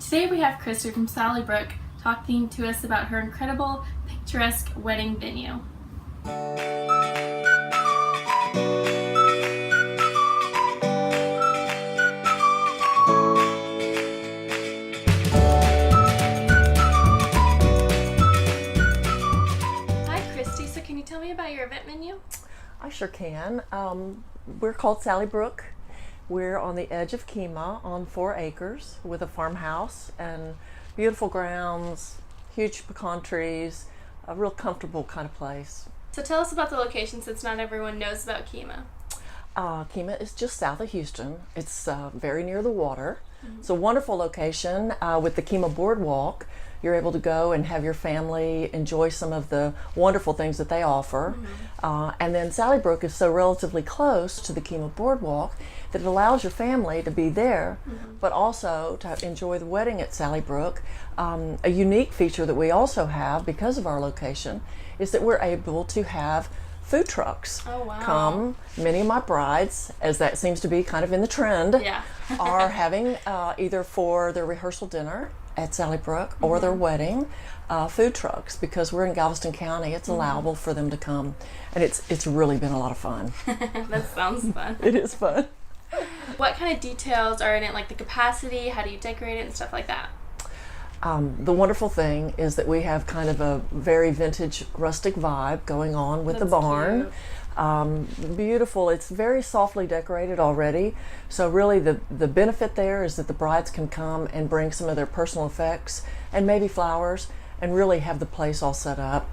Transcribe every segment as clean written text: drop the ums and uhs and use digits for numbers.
Today we have Christy from SallyBrooke talking to us about her incredible, picturesque wedding venue. Hi Christy, so can you tell me about your event venue? I sure can. We're called SallyBrooke. We're on the edge of Kemah on 4 acres with a farmhouse and beautiful grounds, huge pecan trees, a real comfortable kind of place. So tell us about the location since not everyone knows about Kemah. Kemah is just south of Houston. It's very near the water. It's a wonderful location with the Kemah Boardwalk. You're able to go and have your family enjoy some of the wonderful things that they offer. And then SallyBrooke is so relatively close to the Kemah Boardwalk that it allows your family to be there, but also to enjoy the wedding at SallyBrooke. A unique feature that we also have because of our location is that we're able to have food trucks. Oh, wow. Come. Many of my brides, as that seems to be kind of in the trend, Yeah. are having either for their rehearsal dinner at SallyBrooke or their wedding, food trucks, because we're in Galveston County. It's allowable for them to come, and it's really been a lot of fun. That sounds fun. It is fun. What kind of details are in it, like the capacity, how do you decorate it and stuff like that? The wonderful thing is that we have kind of a very vintage rustic vibe going on with the That's barn. Beautiful. It's very softly decorated already. So really the benefit there is that the brides can come and bring some of their personal effects and maybe flowers and really have the place all set up.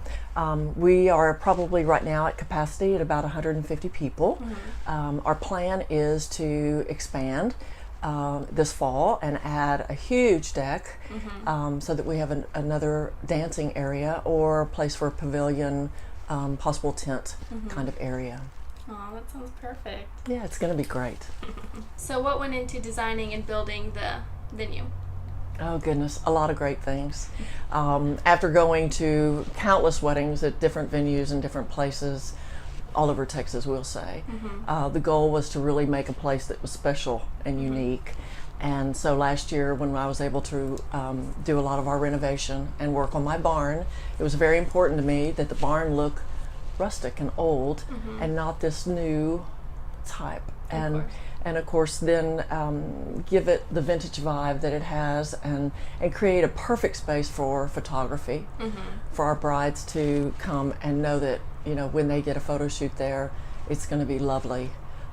We are probably right now at capacity at about 150 people. Our plan is to expand this fall and add a huge deck so that we have another dancing area or a place for a pavilion, possible tent kind of area. Oh, that sounds perfect. Yeah, it's going to be great. So what went into designing and building the venue? Oh goodness, a lot of great things. After going to countless weddings at different venues and different places all over Texas, we'll say, the goal was to really make a place that was special and unique. And so last year when I was able to do a lot of our renovation and work on my barn, it was very important to me that the barn look rustic and old and not this new type. And of course then give it the vintage vibe that it has and create a perfect space for photography for our brides to come and know that, you know, when they get a photo shoot there, it's going to be lovely.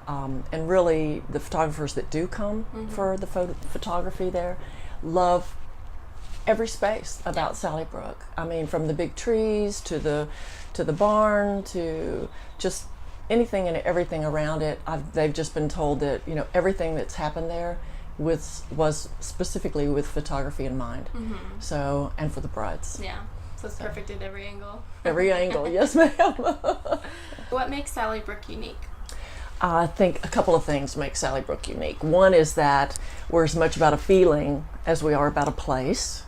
And really the photographers that do come for the photography there love every space about SallyBrooke. I mean, from the big trees to the barn to just anything and everything around it. They've just been told that, you know, everything that's happened there was specifically with photography in mind. So, and for the brides. Yeah, so it's perfect at every angle. Every angle, yes ma'am. What makes SallyBrooke unique? I think a couple of things make SallyBrooke unique. One is that we're as much about a feeling as we are about a place,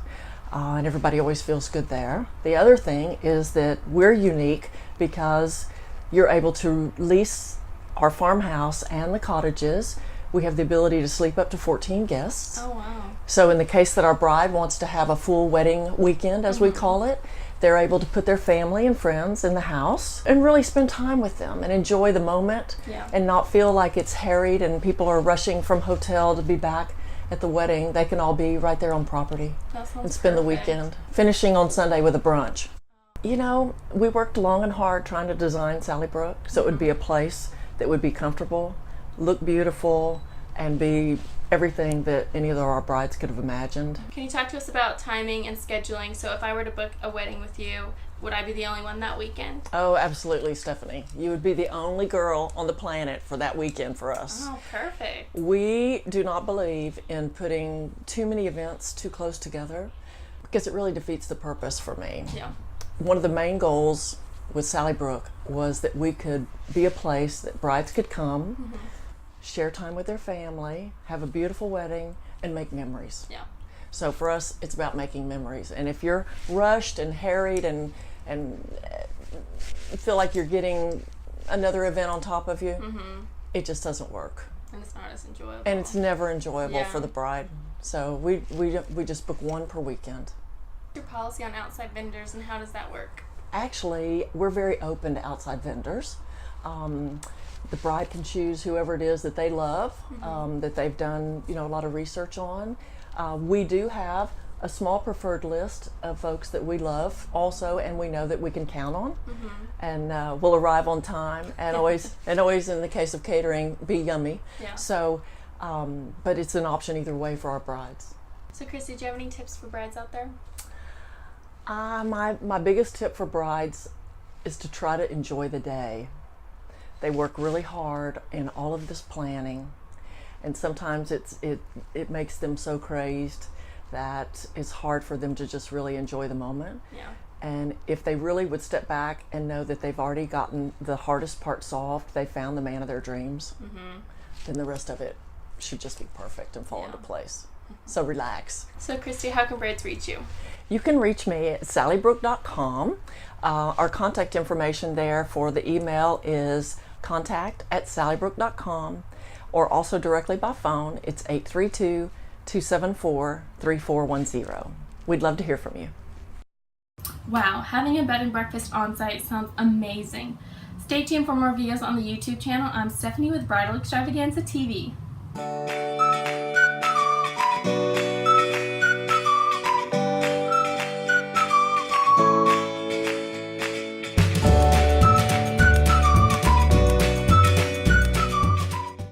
and everybody always feels good there. The other thing is that we're unique because you're able to lease our farmhouse and the cottages. We have the ability to sleep up to 14 guests. Oh, wow. So in the case that our bride wants to have a full wedding weekend, as we call it, they're able to put their family and friends in the house and really spend time with them and enjoy the moment and not feel like it's harried and people are rushing from hotel to be back at the wedding. They can all be right there on property and spend the weekend, finishing on Sunday with a brunch. You know, we worked long and hard trying to design SallyBrooke so it would be a place that would be comfortable, look beautiful, and be everything that any of our brides could have imagined. Can you talk to us about timing and scheduling? So if I were to book a wedding with you, would I be the only one that weekend? Oh, absolutely, Stephanie. You would be the only girl on the planet for that weekend for us. Oh, perfect. We do not believe in putting too many events too close together because it really defeats the purpose for me. Yeah. One of the main goals with SallyBrooke was that we could be a place that brides could come, share time with their family, have a beautiful wedding, and make memories. Yeah. So for us, it's about making memories. And if you're rushed and harried and feel like you're getting another event on top of you, it just doesn't work. And it's not as enjoyable. And it's never enjoyable Yeah. for the bride. So we just book one per weekend. Your policy on outside vendors, and how does that work? Actually, we're very open to outside vendors. The bride can choose whoever it is that they love, that they've done, a lot of research on. We do have a small preferred list of folks that we love also, and we know that we can count on, and will arrive on time, and always in the case of catering, be yummy. Yeah. So, but it's an option either way for our brides. So Christy, do you have any tips for brides out there? My biggest tip for brides is to try to enjoy the day. They work really hard in all of this planning, and sometimes it makes them so crazed that it's hard for them to just really enjoy the moment. Yeah. And if they really would step back and know that they've already gotten the hardest part solved, they found the man of their dreams, then the rest of it should just be perfect and fall into place. So relax. So Christy, how can brides reach you? You can reach me at SallyBrooke.com. Our contact information there for the email is contact@SallyBrooke.com, or also directly by phone. It's 832-274-3410. We'd love to hear from you. Wow, having a bed and breakfast on site sounds amazing. Stay tuned for more videos on the YouTube channel. I'm Stephanie with Bridal Extravaganza TV.